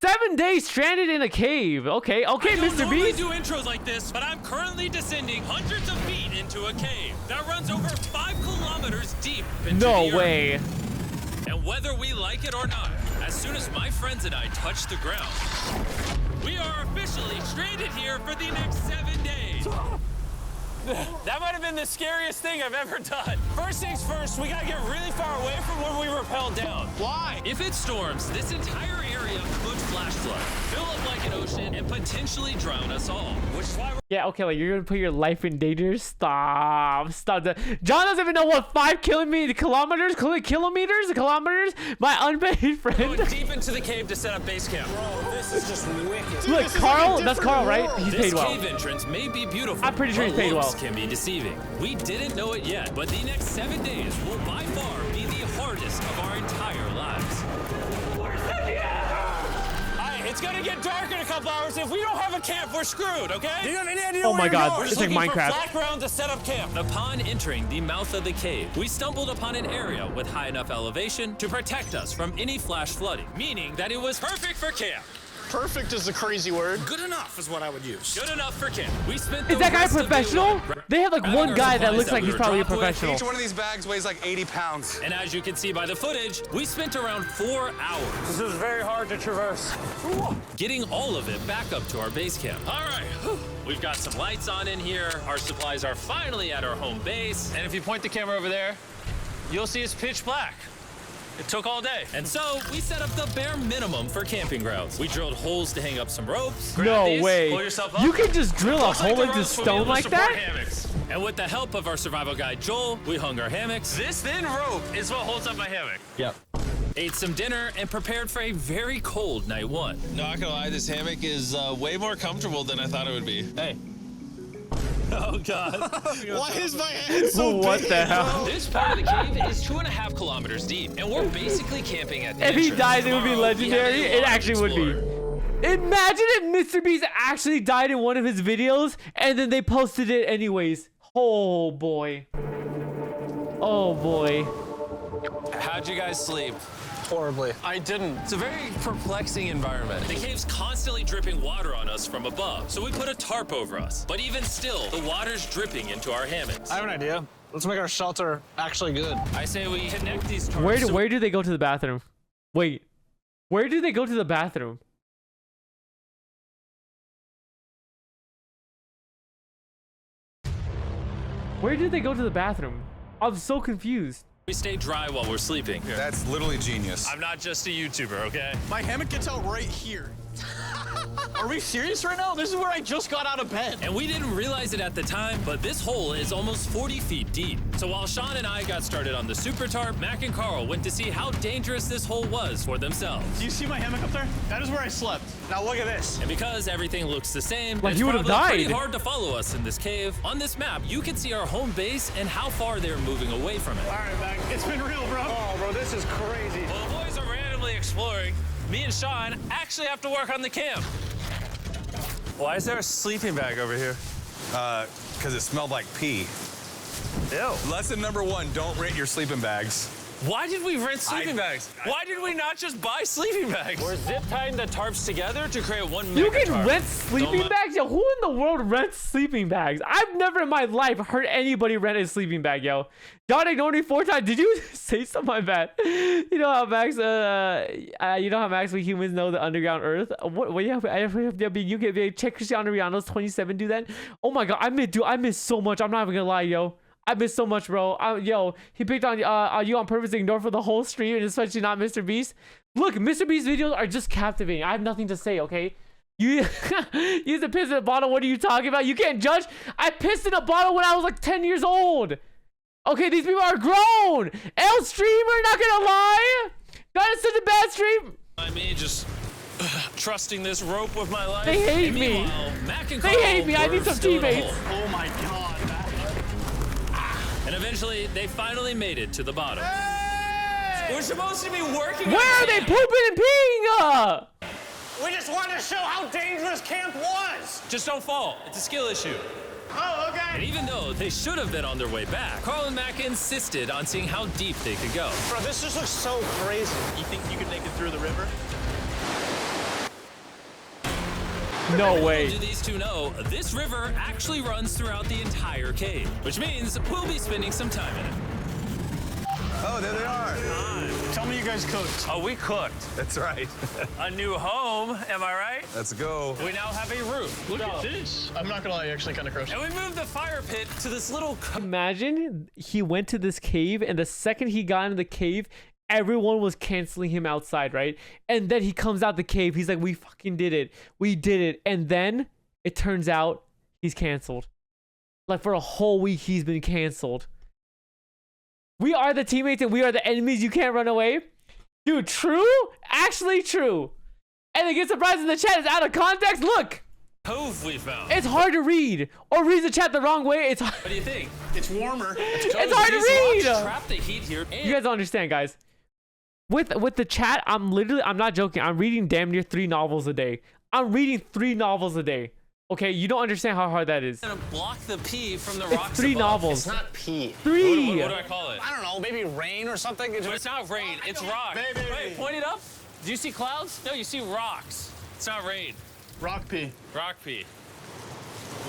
7 days stranded in a cave. Okay, I don't normally MrBeast. do intros like this, but I'm currently descending hundreds of feet into a cave that runs over 5 kilometers deep into No the earth. way. And whether we like it or not, as soon as my friends and I touch the ground, we are officially stranded here for the next 7 days. That might have been the scariest thing I've ever done. First things first, we gotta get really far away from where we rappelled down. Why? If it storms, this entire area could flash flood, fill up like an ocean, and potentially drown us all. Which is why we're Yeah, okay, like you're gonna put your life in danger. Stop. John doesn't even know what 5 kilometers. My unpaid friend. going deep into the cave to set up base camp. Bro, this is just wicked. Look, Carl. That's Carl, right? He's This paid well. cave entrance may be beautiful. I'm pretty sure he's but paid looks well. can be deceiving. We didn't know it yet, but the next 7 days will by far be the hardest of our entire lives. Alright, it's gonna get dark in a couple hours. If we don't have a camp, we're screwed, okay? Do you have any idea Oh where my you're God, going? We're it's just like looking for Minecraft. flat ground to set up camp. Upon entering the mouth of the cave, we stumbled upon an area with high enough elevation to protect us from any flash flooding, meaning that it was perfect for camp. Perfect is a crazy word. Good enough is what I would use. Good enough for camp. We spent Is the that guy rest of the professional? week They have like grabbing one our guy that supplies looks like we he's were probably a dropped with. professional. Each one of these bags weighs like 80 pounds. And as you can see by the footage, we spent around 4 hours This is very hard to traverse. getting all of it back up to our base camp. All right, whew. We've got some lights on in here. Our supplies are finally at our home base. And if you point the camera over there, you'll see it's pitch black. It took all day. And so we set up the bare minimum for camping grounds. We drilled holes to hang up some ropes. Grab No these, way. pull yourself up. You can just drill a Looks like hole the into ropes will be able stone to like support that? hammocks. And with the help of our survival guide, Joel, we hung our hammocks. This thin rope is what holds up my hammock. Yep. Ate some dinner and prepared for a very cold night one. Not gonna lie, this hammock is way more comfortable than I thought it would be. Hey. Oh, God. Why is my hand so What big? the hell? This part of the cave is 2.5 kilometers deep, and we're basically camping at the If he entrance. dies, it would be Tomorrow, we have a legendary. It lot actually to would be. explore. Imagine if MrBeast actually died in one of his videos and then they posted it anyways. Oh boy. Oh boy. How'd you guys sleep? Horribly. I didn't. It's a very perplexing environment. The cave's constantly dripping water on us from above, so we put a tarp over us. But even still, the water's dripping into our hammocks. I have an idea. Let's make our shelter actually good. I say we connect these tarps. Where do they go to the bathroom? Wait. Where do they go to the bathroom? Where did they go to the bathroom? I'm so confused. We stay dry while we're sleeping. That's literally genius. I'm not just a YouTuber, okay? My hammock gets out right here. Are we serious right now? This is where I just got out of bed. And we didn't realize it at the time, but this hole is almost 40 feet deep. So while Sean and I got started on the super tarp, Mac and Carl went to see how dangerous this hole was for themselves. Do you see my hammock up there? That is where I slept. Now look at this. And because everything looks the same, Like it's he would have probably pretty died. hard to follow us in this cave. On this map, you can see our home base and how far they're moving away from it. All right, Mac. It's been real, bro. Oh, bro, this is crazy. While the boys are randomly exploring, me and Sean actually have to work on the camp. Why is there a sleeping bag over here? Because it smelled like pee. Ew. Lesson number 1, don't rent your sleeping bags. Why did we rent sleeping bags? Why did we not just buy sleeping bags? We're zip tying the tarps together to create one mega You can tarp. rent sleeping Don't bags? Yo, who in the world rents sleeping bags? I've never in my life heard anybody rent a sleeping bag, yo. John ignored me 4 times. Did you say something? My bad. You know how Max, we humans know the underground earth? What you can check Cristiano Ronaldo's 27 do that? Oh my God, I miss so much. I'm not even gonna lie, yo. I miss so much, bro. He picked on you on purpose to ignore for the whole stream, and especially not MrBeast. Look, MrBeast videos are just captivating. I have nothing to say, okay? You used to piss in a bottle. What are you talking about? You can't judge. I pissed in a bottle when I was like 10 years old. Okay, these people are grown. L streamer, not gonna lie. That is such a bad stream. I mean, just trusting this rope with my life. They hate And me. meanwhile, Mac and They Carl hate me. I were need some still in the teammates. hole. Oh my God. And eventually, they finally made it to the bottom. We're supposed to be working. Where are they pooping and peeing? We just wanted to show how dangerous camp was. Just don't fall. It's a skill issue. Oh, okay. And even though they should have been on their way back, Carl and Mac insisted on seeing how deep they could go. Bro, this just looks so crazy. You think you could make it through the river? No Little way. do these two know, this river actually runs throughout the entire cave, which means we'll be spending some time in it. Oh, there they are. Tell me you guys cooked. Oh, we cooked. That's right. A new home, am I right? Let's go. We now have a roof. Look at this. I'm not gonna lie, actually kind of gross. And we moved the fire pit to this little Imagine he went to this cave, and the second he got in the cave, everyone was canceling him outside, right? And then he comes out the cave. He's like, we fucking did it. We did it. And then it turns out he's canceled. Like for a whole week, he's been canceled. We are the teammates and we are the enemies. You can't run away. Dude, true? Actually true. And they get surprised in the chat. It's out of context. Look. cove we found. It's hard to read. Or read the chat the wrong way. It's What do you think? It's warmer. It's hard to read. Trap the heat here. You guys don't understand, guys. With the chat, I'm not joking. I'm reading damn near 3 novels a day. I'm reading 3 novels a day. Okay, you don't understand how hard that is. Gonna block the pee from the It's rocks 3 above. novels. It's not pee. 3. What do I call it? I don't know, maybe rain or something. But it's not rain, it's rock. Baby. Wait, point it up. Do you see clouds? No, you see rocks. It's not rain. Rock pee. Rock pee.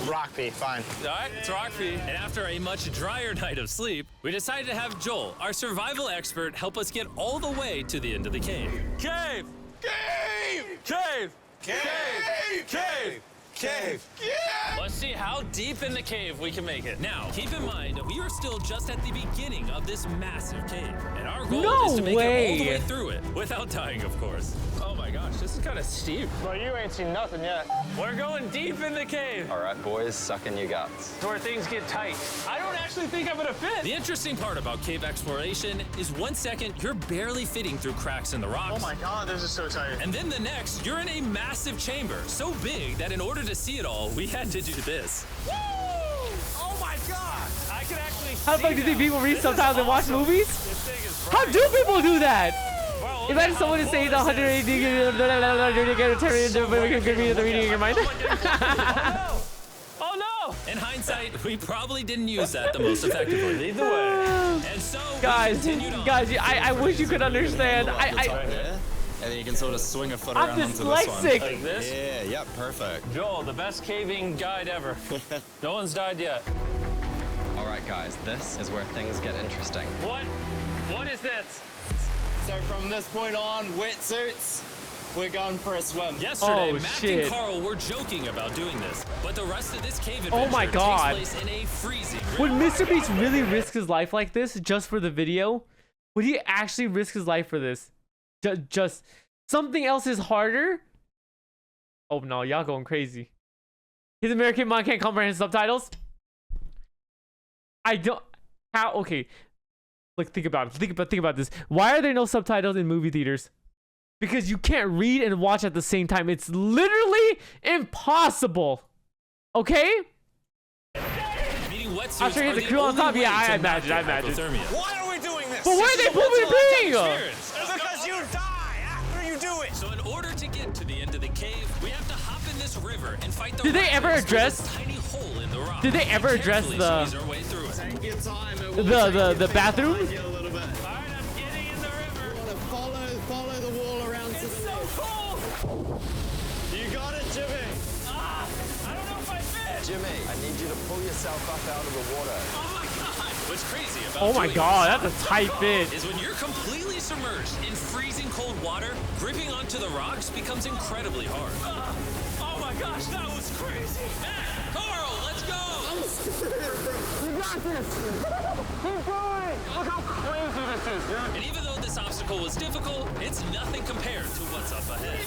Rock pee, fine. All right, it's rock pee. And after a much drier night of sleep, we decided to have Joel, our survival expert, help us get all the way to the end of the cave. Cave! Cave! Cave! Cave! Cave! Cave! Yeah! Let's see how deep in the cave we can make it. Now, keep in mind, we are still just at the beginning of this massive cave. And our goal No is to make it all the way. way through it, without dying, of course. Oh my gosh, this is kind of steep. Bro, you ain't seen nothing yet. We're going deep in the cave. All right, boys, suck in your guts. It's where things get tight. I don't actually think I'm gonna fit. The interesting part about cave exploration is 1 second, you're barely fitting through cracks in the rocks. Oh my god, this is so tight. And then the next, you're in a massive chamber, so big that in order to see it all, we had to do this. Woo! Oh my god! I can actually How the fuck do you think people read subtitles and watch movies? This thing is How bright. do people do that? Bro, look Imagine at someone how to say cool the this is. 180 the reading in your mind. Oh no! In hindsight, we probably didn't use that the most effectively. Either way. And so we Guys, continued on. I wish you could understand. Yeah? And then you can sort of swing a foot I'm around onto this one. dyslexic. Like this? Yeah, yep, perfect. Joel, the best caving guide ever. No one's died yet. All right, guys, this is where things get interesting. What? What is this? So from this point on, wetsuits, we're going for a swim. Yesterday, Oh, Matt shit. and Carl were joking about doing this, but the rest of this cave adventure Oh my God. takes place in a freezing. Would river. MrBeast really risk his life like this just for the video? Would he actually risk his life for this? Just something else is harder? Oh no, y'all going crazy. His American mind can't comprehend subtitles? I don't. How? Okay. Like, think about it. Think about this. Why are there no subtitles in movie theaters? Because you can't read and watch at the same time. It's literally impossible. Okay? Meaning wetsuits I'm sure he has are a crew on the top. only Yeah, way I to imagine, not I get imagine. hypothermia. Why are we doing this? But why are they pooping and peeing? Because you die after you do it. So in order to get to the end of the cave, we have to hop in this river and fight the Did they ever rapids through address- this tiny hole in the rock. Did they ever And address carefully the- squeeze our way through it. Take your time. It will The take bathroom? a little bit. All right, I'm getting in the river. You want to follow the wall around to It's the so left. cold. You got it, Jimmy. Ah, I don't know if I fit. Jimmy, I need you to pull yourself up out of the water. Oh my god. What's crazy about Oh my doing god, this that's a tight fit. is when you're completely submerged in freezing cold water, gripping onto the rocks becomes incredibly hard. Oh my gosh, that was crazy. Matt, Carl, let's go. And even though this obstacle was difficult, it's nothing compared to what's up ahead.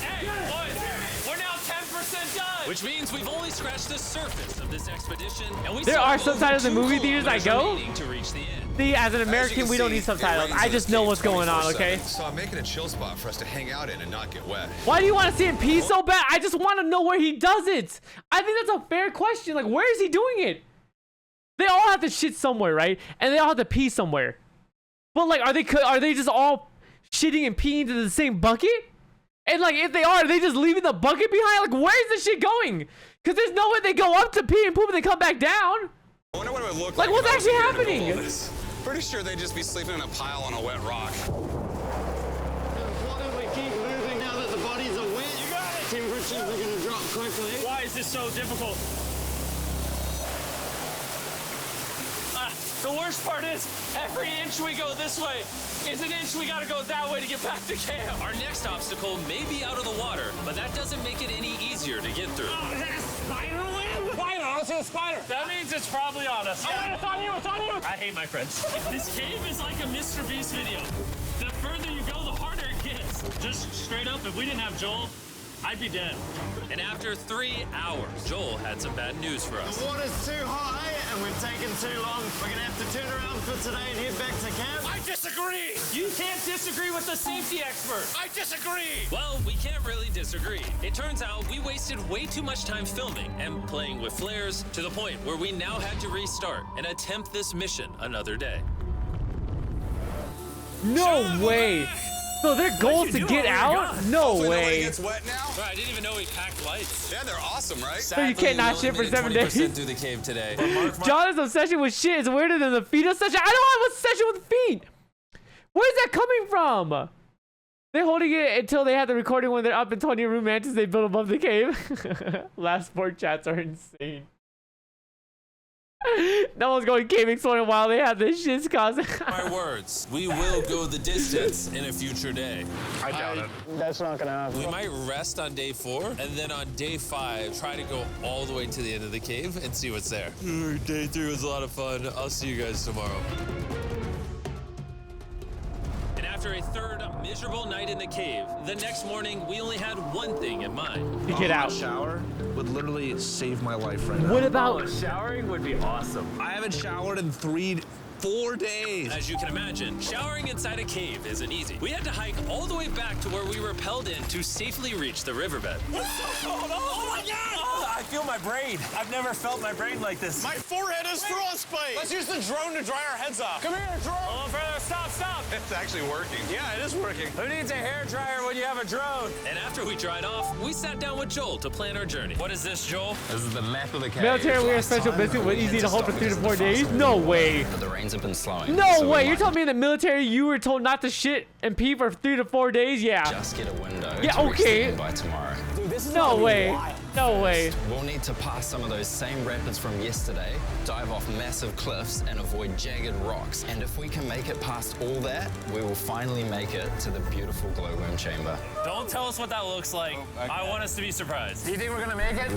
Hey, boys, we're now 10% done. Which means we've only scratched the surface of this expedition, and we There still are have over subtitles in 2 movie theaters I kilometers go? remaining to reach the end. See, as an As you American, can we don't see, need it subtitles. rains I in just this know cave what's going on, 24/7, okay? So I'm making a chill spot for us to hang out in and not get wet. Why do you want to see him pee so bad? I just want to know where he does it. I think that's a fair question. Like, where is he doing it? They all have to shit somewhere, right? And they all have to pee somewhere. But like, are they just all shitting and peeing into the same bucket? And like, if they are they just leaving the bucket behind? Like, where's the shit going? Because there's no way they go up to pee and poop and they come back down. I wonder what it would look Like, like. what's if I was actually here in the middle happening? of this. Pretty sure they'd just be sleeping in a pile on a wet rock. Why don't we keep moving now that the body's quickly. Why is this so difficult? The worst part is, every inch we go this way is an inch we gotta go that way to get back to camp. Our next obstacle may be out of the water, but that doesn't make it any easier to get through. Oh, is that a spider web? Spider, I don't see a spider. That means it's probably on us. Yeah, it's on you, it's on you. I hate my friends. This cave is like a MrBeast video. The further you go, the harder it gets. Just straight up, if we didn't have Joel, I'd be dead. And after 3 hours, Joel had some bad news for us. The water's too high and we've taken too long. We're gonna have to turn around for today and head back to camp. I disagree! You can't disagree with the safety expert! I disagree. Well, we can't really disagree. It turns out we wasted way too much time filming and playing with flares to the point where we now had to restart and attempt this mission another day. No way. So their goal is to get out? No Hopefully nobody way. gets wet now. Bro, I didn't even know we packed lights. Yeah, they're awesome, right? So you can't not shit for 7 days. through the cave today. John's obsession with shit is weirder than the feet obsession. I don't have obsession with feet. Where's that coming from? They're holding it until they have the recording when they're up in Tony Room Mansions they built above the cave. Last 4 chats are insane. No one's going cave exploring while they have this shit's causing. My words, we will go the distance in a future day. I doubt it. That's not gonna happen. We might rest on day 4, and then on day 5, try to go all the way to the end of the cave and see what's there. Day 3 was a lot of fun. I'll see you guys tomorrow. And after a third miserable night in the cave, the next morning, we only had one thing in mind. To get out. Shower would literally save my life right now. What about Showering would be awesome. I haven't showered in 4 days. As you can imagine, showering inside a cave isn't easy. We had to hike all the way back to where we rappelled in to safely reach the riverbed. Oh my God! I feel my brain. I've never felt my brain like this. My forehead is frostbite. Let's use the drone to dry our heads off. Come here, drone. A little further. Stop. It's actually working. Yeah, it is working. Who needs a hair dryer when you have a drone? And after we dried off, we sat down with Joel to plan our journey. What is this, Joel? This is the map of the cave. military wear special biscuit was easy to hold for 3 to 4 days? No way. But the rains have been slowing. No so we way. You're might telling me in the military you were told not to shit and pee for 3 to 4 days? Yeah. just get a window Yeah, to reach the okay. end by tomorrow. Dude, this is No gonna be way. wild. No way. We'll need to pass some of those same rapids from yesterday, dive off massive cliffs, and avoid jagged rocks. And if we can make it past all that, we will finally make it to the beautiful glowworm chamber. Don't tell us what that looks like. I want us to be surprised. Do you think we're gonna make it?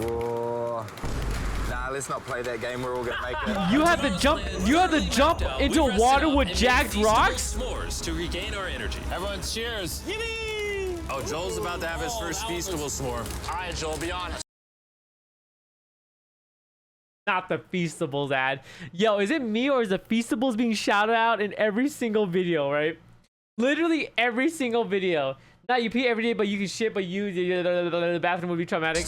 Nah, let's not play that game. We're all gonna make it. You have to jump. You have to jump into We rested water up with and jagged made rocks. feastable s'mores to regain our energy. Everyone cheers. Yippee! Oh, Joel's about to have his first feastable s'more. All right, Joel, be honest. Not the Feastables ad. Yo, is it me or is the Feastables being shouted out in every single video, right? Literally every single video. Not you pee every day, but you can shit, but the bathroom would be traumatic.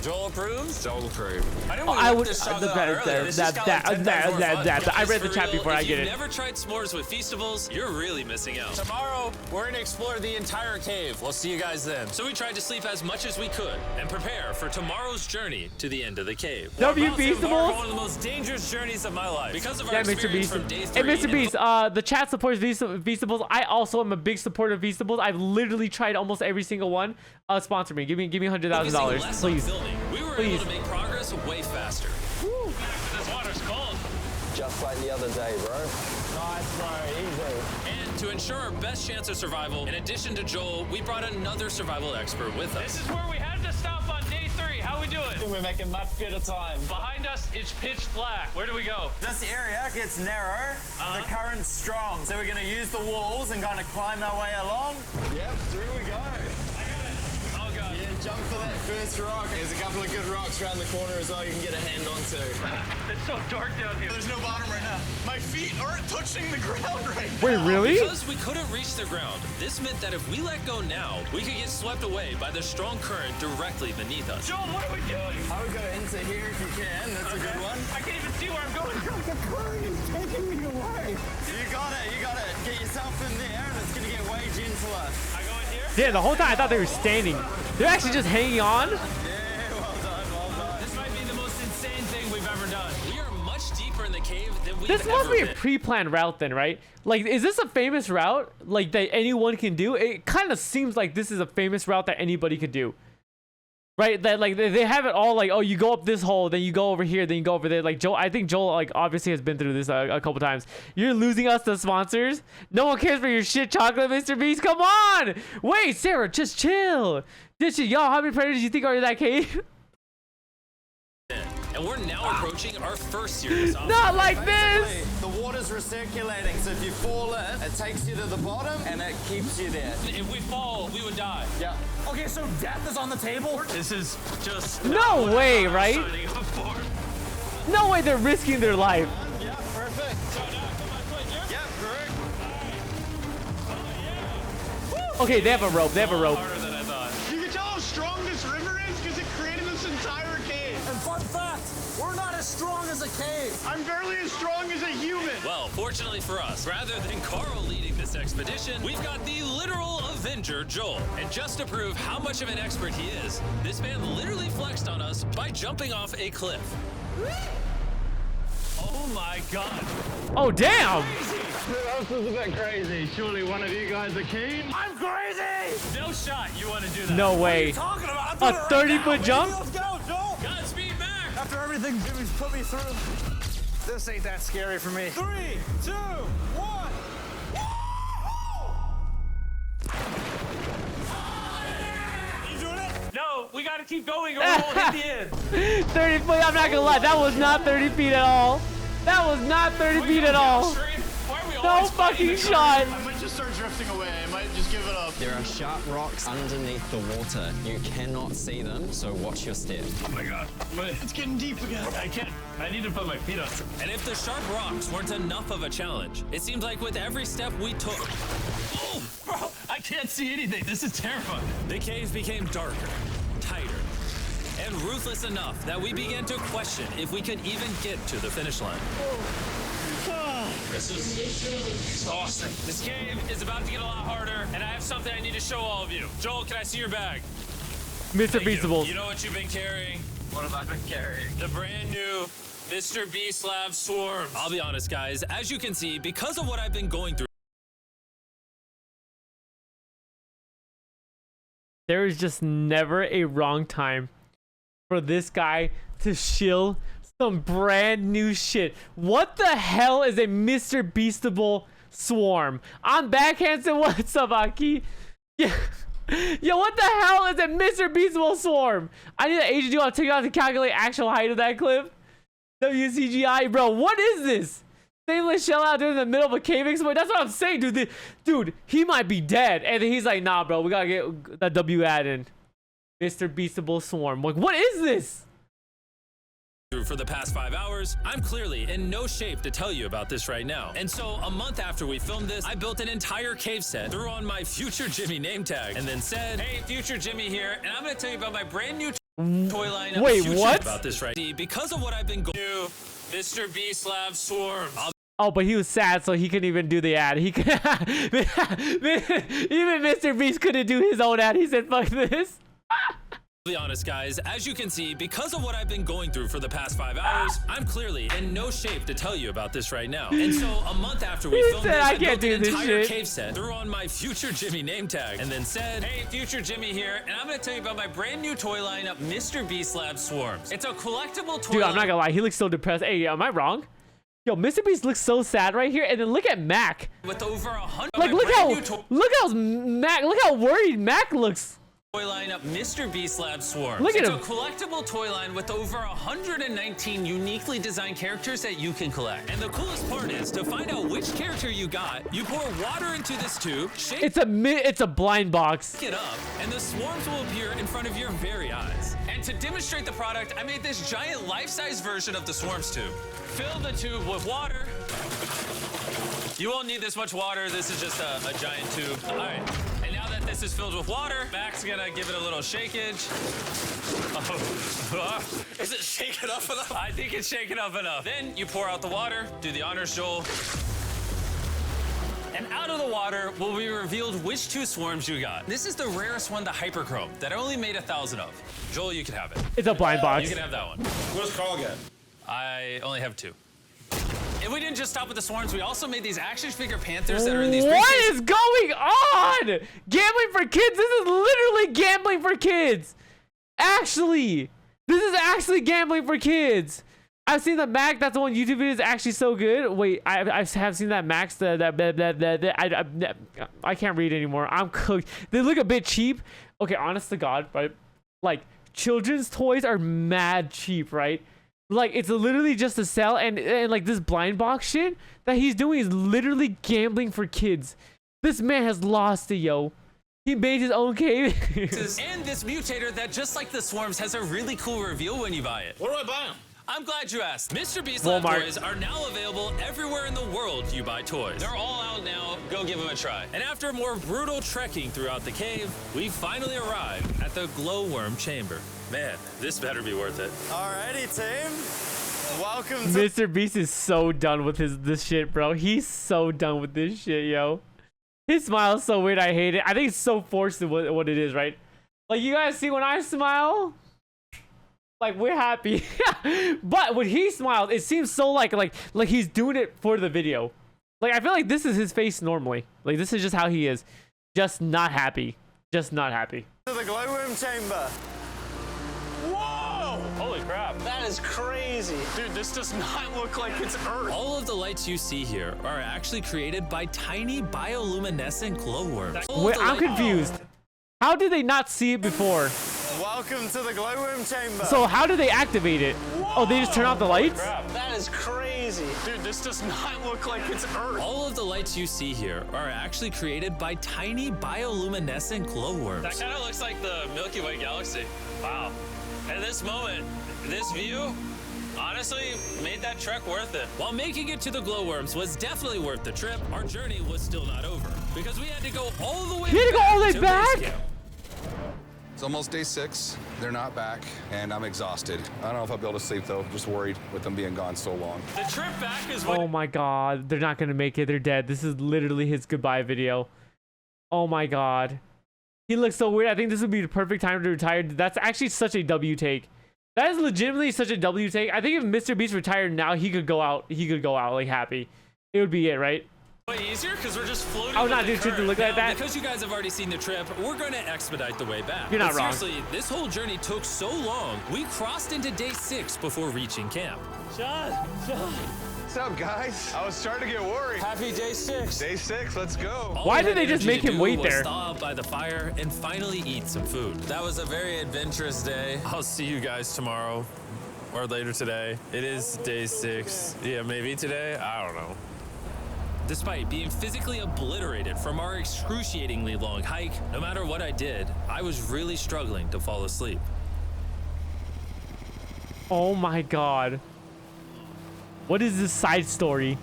Joel approves? Joel approved. I didn't Oh, want I to would. this chocolate out earlier. This just got like 10 times more fun. I read the For chat real, before I get If it. you've never tried s'mores with Feastables, you're really missing out. Tomorrow, we're gonna explore the entire cave. We'll see you guys then. So we tried to sleep as much as we could and prepare for tomorrow's journey to the end of the cave. W We're about to embark on Feastables? one of the most dangerous journeys of my life. Because of our Yeah, experience MrBeast. from day Hey, 3. MrBeast, the chat supports Feastables. I also am a big supporter of Feastables. I've literally tried almost every single one. Sponsor me. Give me $100,000, please. We were Please. able to make progress way faster. This water's cold. Just like the other day, bro. Nice, bro. Easy. And to ensure our best chance of survival, in addition to Joel, we brought another survival expert with us. This is where we had to stop on day 3. How we doing? We're making much better time. Behind us, it's pitch black. Where do we go? This area gets narrow, the current's strong, so we're gonna use the walls and kind of climb our way along. Yep, through we go. Oh, God. Yeah, jump for that first rock. There's a couple of good rocks around the corner as well you can get a hand onto. It's so dark down here. There's no bottom right now. My feet aren't touching the ground right now. Wait, really? Because we couldn't reach the ground, this meant that if we let go now, we could get swept away by the strong current directly beneath us. Joel, what are we doing? I would go into here if you can. That's a good one. I can't even see where I'm going. The current is taking me away. You got it. You got it. Get yourself in there, and it's gonna get way gentler. I go in here? Yeah, the whole time I thought they were standing. They're actually just hanging on. Yeah, well done, well done. This might be the most insane thing we've ever done. We are much deeper in the cave than we've This must ever be a been. pre-planned route then, right? Like, is this a famous route like that anyone can do? It kind of seems like this is a famous route that anybody could do. right? That like they have it all like, oh, you go up this hole, then you go over here, then you go over there. Like Joel, I think Joel like obviously has been through this a couple times. You're losing us the sponsors. No one cares for your shit chocolate, MrBeast. Come on. Wait, Sarah, just chill. Y'all, how many predators do you think are in that cave? And we're now approaching our first series. Not like this. The water's recirculating, so if you fall in, it takes you to the bottom and it keeps you there. If we fall, we would die. Yeah. Okay, so death is on the table? This is just No way, right? signing up for. No way they're risking their life. Yeah, perfect. So now, come on, quick, yeah. Yeah, correct. Okay, they have a rope. They have a rope. Harder than I thought. You can tell how strong this river is because it created this entire cave. And fun fact, we're not as strong as a cave. I'm barely as strong as a human. Well, fortunately for us, rather than Carl leading this expedition, we've got the literal Avenger, Joel. And just to prove how much of an expert he is, this man literally flexed on us by jumping off a cliff. Oh my god. Oh, damn. This is a bit crazy. Surely one of you guys are keen? I'm crazy. No shot you want to do that. No way. Talking about A 30-foot jump? Let's go, Joel. Godspeed, Mac. After everything Jimmy's put me through, this ain't that scary for me. 3, 2, 1. You doing it? No, we got to keep going or we won't hit the end. 30 feet. I'm not gonna lie. That was not 30 feet at all. That was not 30 feet at all. Why are we No always fighting fucking the shot. I might just start drifting away. I might just give it up. There are sharp rocks underneath the water. You cannot see them, so watch your step. Oh my god. It's getting deep again. I can't. I need to put my feet on. And if the sharp rocks weren't enough of a challenge, it seemed like with every step we took. Oh, bro, I can't see anything. This is terrifying. The cave became darker, tighter, and ruthless enough that we began to question if we could even get to the finish line. This is exhausting. This cave is about to get a lot harder, and I have something I need to show all of you. Joel, can I see your bag? Mr. Thank you. Beastables. You know what you've been carrying? What have I been carrying? The brand new MrBeast Lab Swarms. I'll be honest, guys. As you can see, because of what I've been going through, There is just never a wrong time for this guy to shill some brand new shit. What the hell is a Mr. Beastable swarm? I'm back, Hanson. What's up, Aki? Yeah. Yo, what the hell is a Mr. Beastable swarm? I need an agent to take out to calculate actual height of that cliff. WCGI, bro. What is this? Stainless shell out there in the middle of a cave exploit. That's what I'm saying, dude. Dude, he might be dead. And then he's like, nah, bro, we gotta get that W ad in. Mr. Beastable swarm. Like, what is this? for the past 5 hours, I'm clearly in no shape to tell you about this right now. And so a month after we filmed this, I built an entire cave set, threw on my Future Jimmy name tag, and then said, hey, Future Jimmy here, and I'm gonna tell you about my brand new toy line. Wait, Future what? About this right because of what I've been going to MrBeast Lab Swarms. Oh, but he was sad, so he couldn't even do the ad. He could, even MrBeast couldn't do his own ad. He said, fuck this. Be honest, guys, as you can see, because of what I've been going through for the past 5 hours, I'm clearly in no shape to tell you about this right now. And so a month after we filmed this, I built an entire cave set, threw on my Future Jimmy name tag, and then said, hey, Future Jimmy here, and I'm gonna tell you about my brand new toy lineup, MrBeast Lab Swarms. It's a collectible toy. Dude, I'm not gonna lie, he looks so depressed. Hey, am I wrong? Yo, MrBeast looks so sad right here, and then look at Mac. With over 100. Like, look how worried Mac looks. Toy lineup, MrBeast Lab Swarms. Look at it's him. a collectible toy line with over 119 uniquely designed characters that you can collect. And the coolest part is, to find out which character you got, you pour water into this tube, shake it's a blind box. it up, and the swarms will appear in front of your very eyes. And to demonstrate the product, I made this giant life-size version of the swarms tube. Fill the tube with water. You won't need this much water. This is just a giant tube. All right. And now that this is filled with water, Mac's gonna give it a little shakeage. Oh. Is it shaken up enough? I think it's shaken up enough. Then you pour out the water. Do the honors, Joel. And out of the water will be revealed which two swarms you got. This is the rarest one, the Hyperchrome, that I only made 1,000 of. Joel, you can have it. It's a blind box. You can have that one. Where's Carl get? I only have 2. And we didn't just stop with the swarms, we also made these action figure panthers that are in these What briefcases. is going on? Gambling for kids? This is literally gambling for kids. Actually, this is actually gambling for kids. I've seen the Mac. That's the one YouTube video is actually so good. Wait, I have seen that Max. I can't read anymore. I'm cooked. They look a bit cheap. Okay, honest to God, right? Like children's toys are mad cheap, right? Like it's literally just a sell, and like this blind box shit that he's doing is literally gambling for kids. This man has lost it, yo. He made his own cave. And this mutator that, just like the swarms, has a really cool reveal when you buy it. Where do I buy them? I'm glad you asked. MrBeast Lab Walmart. toys are now available everywhere in the world you buy toys. They're all out now. Go give them a try. And after more brutal trekking throughout the cave, we finally arrived at the glowworm chamber. Man, this better be worth it. Alrighty, team. Welcome to MrBeast is so done with this shit, bro. He's so done with this shit, yo. His smile is so weird. I hate it. I think it's so forced to what it is, right? Like you guys see when I smile, like we're happy. But when he smiles, it seems so like he's doing it for the video. Like I feel like this is his face normally. Like this is just how he is. Just not happy. Just not happy. the glowworm chamber. Whoa! Holy crap. That is crazy. Dude, this does not look like it's Earth. All of the lights you see here are actually created by tiny bioluminescent glowworms. Wait, I'm confused. How did they not see it before? Welcome to the glowworm chamber. So how do they activate it? Oh, they just turn off the lights? That is crazy. Dude, this does not look like it's Earth. All of the lights you see here are actually created by tiny bioluminescent glowworms. That kind of looks like the Milky Way galaxy. Wow. At this moment, this view honestly made that trek worth it. While making it to the glowworms was definitely worth the trip, our journey was still not over because we had to go all the way You had to go all the way to back? base camp. It's almost day 6. They're not back, and I'm exhausted. I don't know if I'll be able to sleep, though. Just worried with them being gone so long. The trip back is what Oh my god, they're not gonna make it. They're dead. This is literally his goodbye video. Oh my god. He looks so weird. I think this would be the perfect time to retire. That's actually such a W take. That is legitimately such a W take. I think if MrBeast retired now, he could go out. He could go out like happy. It would be it, right? way easier because we're just floating. Oh, with not the dude, to current. look like that. Because you guys have already seen the trip, we're going to expedite the way back. You're not But wrong. Seriously, this whole journey took so long, we crossed into day 6 before reaching camp. John. What's up, guys? I was starting to get worried. Happy day 6. Day 6, let's go. All Why we did had they just energy make to him do wait was there? Thaw out by the fire and finally eat some food. That was a very adventurous day. I'll see you guys tomorrow or later today. It is day 6. Yeah, maybe today. I don't know. Despite being physically obliterated from our excruciatingly long hike, no matter what I did, I was really struggling to fall asleep. Oh my god. What is this side story?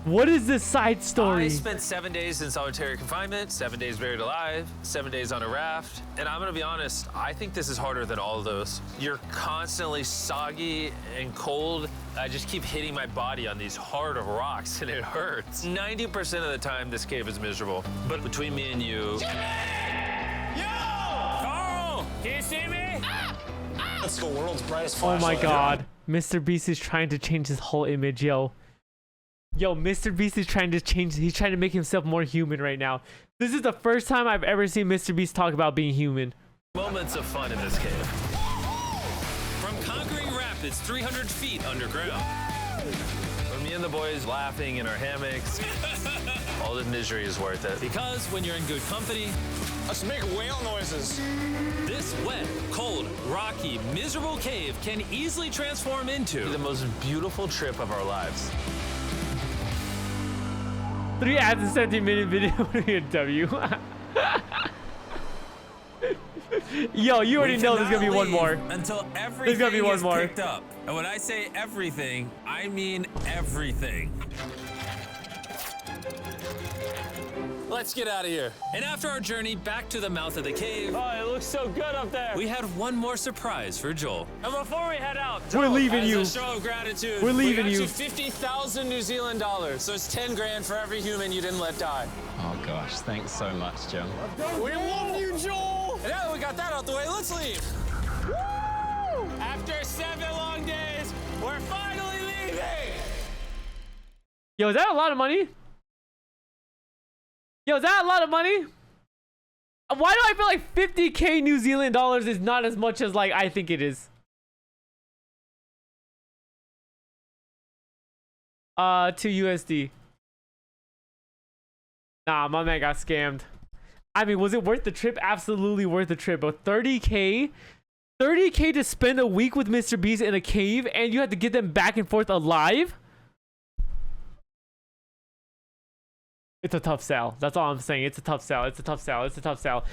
What is this side story? I spent 7 days in solitary confinement, 7 days buried alive, 7 days on a raft, and I'm gonna be honest, I think this is harder than all of those. You're constantly soggy and cold. I just keep hitting my body on these hard rocks and it hurts. 90% of the time, this cave is miserable. But between me and you... Carl! Can you see me? That's the world's brightest Oh flashlight. my god. MrBeast is trying to change his whole image, yo. Yo, MrBeast is trying to change. He's trying to make himself more human right now. This is the first time I've ever seen MrBeast talk about being human. Moments of fun in this cave. From conquering rapids 300 feet underground. When me and the boys laughing in our hammocks, all the misery is worth it. Because when you're in good company, Let's make whale noises. this wet, cold, rocky, miserable cave can easily transform into The most beautiful trip of our lives. 3 ads in 17-minute video. W. Yo, you already know there's gonna be one more. Until There's everything gonna be one is more. picked up. And when I say everything, I mean everything. Let's get out of here. And after our journey back to the mouth of the cave, Oh, it looks so good up there. we had one more surprise for Joel. And before we head out, We're leaving as you. a show of gratitude, We're leaving we got you. you 50,000 New Zealand dollars. So it's 10 grand for every human you didn't let die. Oh gosh, thanks so much, Jim. We love you, Joel. And now that we got that out the way, let's leave. After 7 long days, we're finally leaving. Yo, is that a lot of money? Yo, is that a lot of money? Why do I feel like 50k New Zealand dollars is not as much as like I think it is? 2 USD. Nah, my man got scammed. I mean, was it worth the trip? Absolutely worth the trip. But 30k to spend a week with MrBeast in a cave, and you had to get them back and forth alive? It's a tough sell. That's all I'm saying. It's a tough sell. It's a tough sell. It's a tough sell.